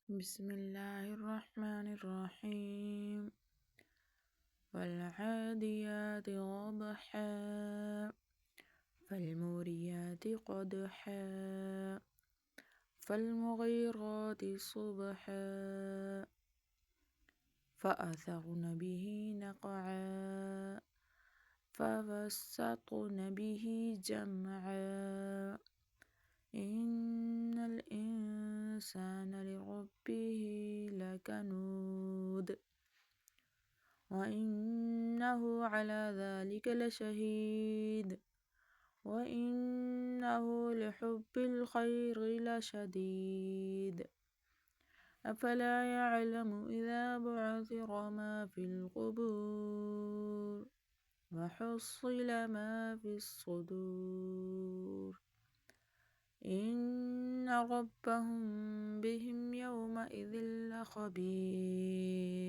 بسم الله الرحمن الرحيم والعاديات ضبحا فالموريات قدحا فالمغيرات صبحا فأثرن به نقعا فوسطن به جمعا إن الإنسان لربه لكنود وإنه على ذلك لشهيد وإنه لحب الخير لشديد أفلا يعلم إذا بعثر ما في القبور وحصل ما في الصدور إن ربهم بهم يومئذ لخبير